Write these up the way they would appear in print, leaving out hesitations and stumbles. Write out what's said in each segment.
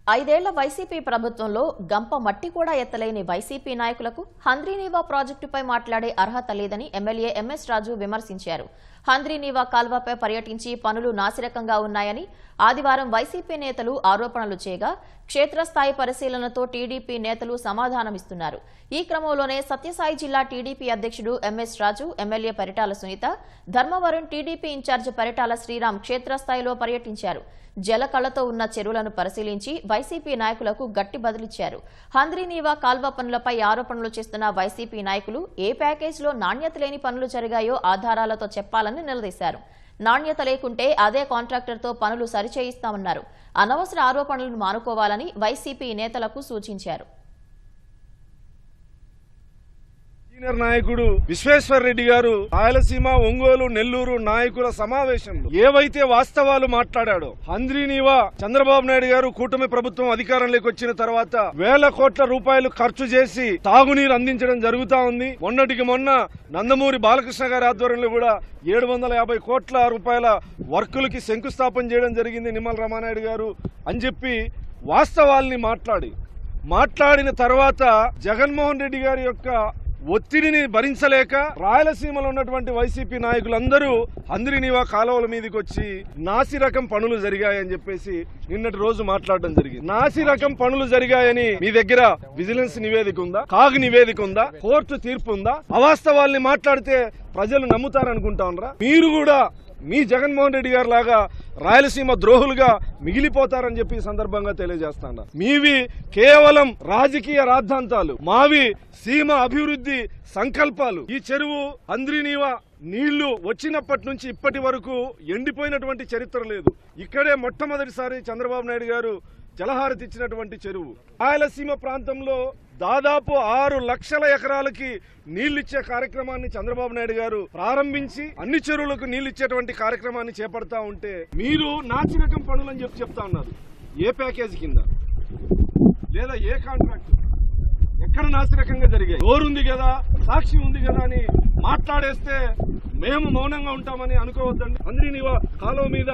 ఐదేళ్ల వైసీపీ ప్రభుత్వంలో గంప మట్టి కూడా ఎత్తలేని వైసీపీ నాయకులకు హంద్రీనీవా ప్రాజెక్టుపై మాట్లాడే అర్హత లేదని ఎమ్మెల్యే ఎంఎస్ రాజు విమర్శించారు. హంద్రీనీవా కాల్వపై పర్యటించి పనులు నాసిరకంగా ఉన్నాయని ఆదివారం వైసీపీ నేతలు ఆరోపణలు చేయగా క్షేత్రస్థాయి పరిశీలనతో టీడీపీ నేతలు సమాధానమిస్తున్నారు. ఈ క్రమంలోనే సత్యసాయి జిల్లా టీడీపీ అధ్యక్షుడు MS Raju, MLA Paritala Sunitha, Dharmavaram TDP incharge Paritala Sriram క్షేత్రస్థాయిలో పర్యటించారు. జలకళతో ఉన్న చెరువులను పరిశీలించి వైసీపీ నాయకులకు గట్టి బదులిచ్చారు. హంద్రీనీవా కాల్వ పనులపై ఆరోపణలు చేస్తున్న వైసీపీ నాయకులు ఏ ప్యాకేజీలో నాణ్యత లేని పనులు జరిగాయో ఆధారాలతో చెప్పాలని నిలదీశారు. నాణ్యత లేకుంటే అదే కాంట్రాక్టర్తో పనులు సరిచేయిస్తామన్నారు. అనవసర ఆరోపణలను మానుకోవాలని వైసీపీ నేతలకు సూచించారు. సీనియర్ నాయకుడు విశ్వేశ్వర్ రెడ్డి గారు రాయలసీమ, ఒంగోలు, నెల్లూరు నాయకుల సమావేశంలో ఏవైతే వాస్తవాలు మాట్లాడాడో, హంద్రీనీవా చంద్రబాబు నాయుడు గారు కూటమి ప్రభుత్వం అధికారంలోకి వచ్చిన తర్వాత వేల కోట్ల రూపాయలు ఖర్చు చేసి తాగునీరు అందించడం జరుగుతా ఉంది. మొన్నటికి మొన్న నందమూరి బాలకృష్ణ గారి ఆధ్వర్యంలో కూడా 750 కోట్ల రూపాయల వర్కులకి శంకుస్థాపన చేయడం జరిగింది నిమ్మల రామానాయుడు గారు అని చెప్పి వాస్తవాల్ని మాట్లాడిన తర్వాత జగన్మోహన్ రెడ్డి గారి యొక్క ఒత్తిడిని భరించలేక రాయలసీమలో ఉన్నటువంటి వైసీపీ నాయకులందరూ హంద్రీనీవా కాలువల మీదకి వచ్చి నాసిరకం పనులు జరిగాయని చెప్పేసి నిన్నటి రోజు మాట్లాడడం జరిగింది. నాసిరకం పనులు జరిగాయని మీ దగ్గర విజిలెన్స్ నివేదిక ఉందా? కాగ్ నివేదిక ఉందా? కోర్టు తీర్పు ఉందా? అవాస్తవాల్ని మాట్లాడితే ప్రజలు నమ్ముతారనుకుంటా ఉన్నారా? మీరు కూడా మీ జగన్మోహన్ రెడ్డి గారి లాగా రాయలసీమ ద్రోహులుగా మిగిలిపోతారని చెప్పి ఈ సందర్భంగా తెలియజేస్తాను. మీవి కేవలం రాజకీయ రాద్ధాంతాలు, మావి సీమ అభివృద్ధి సంకల్పాలు. ఈ చెరువు హంద్రీనీవా నీళ్లు వచ్చినప్పటి నుంచి ఇప్పటి వరకు ఎండిపోయినటువంటి చరిత్ర లేదు. ఇక్కడే మొట్టమొదటిసారి చంద్రబాబు నాయుడు గారు జలహారతి ఇచ్చినటువంటి చెరువు. రాయలసీమ ప్రాంతంలో దాదాపు 6 లక్షల ఎకరాలకి నీళ్లిచ్చే కార్యక్రమాన్ని చంద్రబాబు నాయుడు గారు ప్రారంభించి అన్ని చెరువులకు నీళ్లిచ్చేటువంటి కార్యక్రమాన్ని చేపడతా ఉంటే మీరు నాసిరకం పనులని చెప్తా ఉన్నారు. ఏ ప్యాకేజీ కింద లేదా ఏ కాంట్రాక్ట్ ఎక్కడ నాసిరకంగా జరిగాయి? నోరుంది కదా, సాక్షి ఉంది కదా అని మాట్లాడేస్తే మేము మౌనంగా ఉంటామని అనుకోవద్దండి. హంద్రీనీవా కాలువ మీద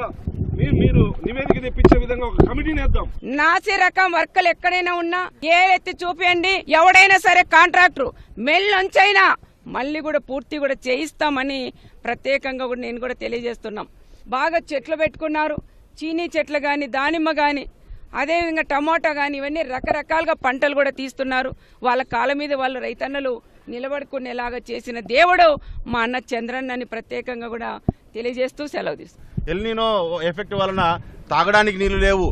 మీరు నివేదిక తెప్పించే విధంగా ఒక కమిటీని వేద్దాం. నాసి రకం వర్కులు ఎక్కడైనా ఉన్నా ఏ ఎత్తి చూపియండి. ఎవడైనా సరే కాంట్రాక్టర్ మెల్లొంచైనా మళ్ళీ కూడా పూర్తి కూడా చేయిస్తామని ప్రత్యేకంగా కూడా నేను కూడా తెలియజేస్తున్నాం. బాగా చెట్లు పెట్టుకున్నారు, చీనీ చెట్లు కానీ, దానిమ్మ కానీ, అదేవిధంగా టమాటా కానీ, ఇవన్నీ రకరకాలుగా పంటలు కూడా తీస్తున్నారు. వాళ్ళ కాళ్ళ మీద వాళ్ళు రైతన్నలు నిలబడుకునేలాగా చేసిన దేవుడు మా అన్న చంద్రన్నని ప్రత్యేకంగా కూడా తెలియజేస్తూ సెలవు తీసుకున్నాం. ఎల్నినో ఎఫెక్ట్ వలన తాగడానికి నీళ్లు లేవు,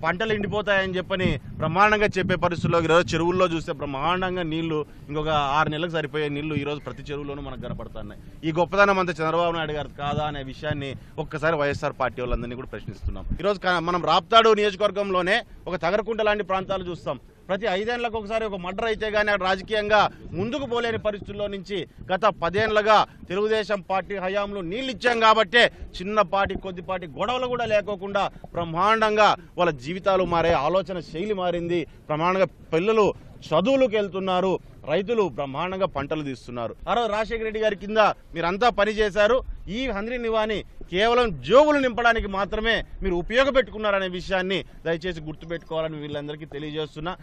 పంటలు ఎండిపోతాయని చెప్పని బ్రహ్మాండంగా చెప్పే పరిస్థితుల్లో ఈరోజు చెరువుల్లో చూస్తే బ్రహ్మాండంగా నీళ్లు ఇంకొక 6 నెలలకు సరిపోయే నీళ్లు ఈరోజు ప్రతి చెరువులోనూ మనకు కనపడుతున్నాయి. ఈ గొప్పదనం అంతా చంద్రబాబు నాయుడు గారు కాదా అనే విషయాన్ని ఒక్కసారి వైఎస్ఆర్ పార్టీ వాళ్ళందరినీ కూడా ప్రశ్నిస్తున్నాం. ఈరోజు మనం రాప్తాడు నియోజకవర్గంలోనే ఒక తగరకుంట లాంటి ప్రాంతాలు చూస్తాం. ప్రతి 5 ఏళ్లకు ఒకసారి ఒక మర్డర్ అయితే కానీ రాజకీయంగా ముందుకు పోలేని పరిస్థితుల్లో నుంచి గత 10 ఏళ్లుగా తెలుగుదేశం పార్టీ హయాంలో నీళ్ళు ఇచ్చాం కాబట్టే చిన్నపాటి కొద్దిపాటి గొడవలు కూడా లేకోకుండా బ్రహ్మాండంగా వాళ్ళ జీవితాలు మారే, ఆలోచన శైలి మారింది. బ్రహ్మాండంగా పిల్లలు చదువులకు వెళ్తున్నారు, రైతులు బ్రహ్మాండంగా పంటలు తీస్తున్నారు. ఆ రోజు రాజశేఖర రెడ్డి గారి కింద మీరంతా పనిచేశారు. ఈ హంద్రీనీవాని కేవలం జోబులు నింపడానికి మాత్రమే మీరు ఉపయోగపెట్టుకున్నారనే విషయాన్ని దయచేసి గుర్తుపెట్టుకోవాలని వీళ్ళందరికీ తెలియజేస్తున్నా.